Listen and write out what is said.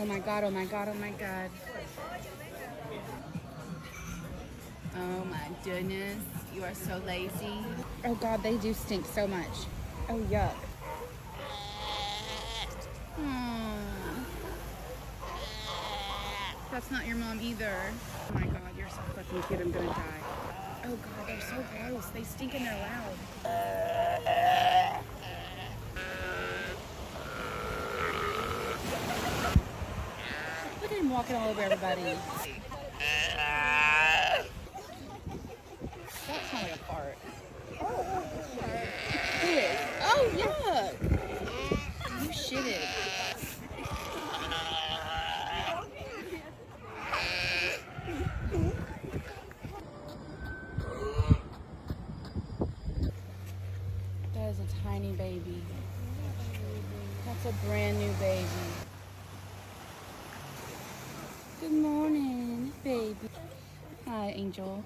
Oh my God, oh my God, oh my God. Oh my goodness, you are so lazy. Oh God, they do stink so much. Oh yuck. Aww. That's not your mom either. Oh my God, you're so fucking cute, I'm gonna die. Oh God, they're so gross. They stink and they're loud. Look at him walking all over everybody. That sounds like a fart. Who is? Oh, yuck! You shitted. That is a tiny baby. That's a brand new baby. Good morning, baby. Hi, Angel.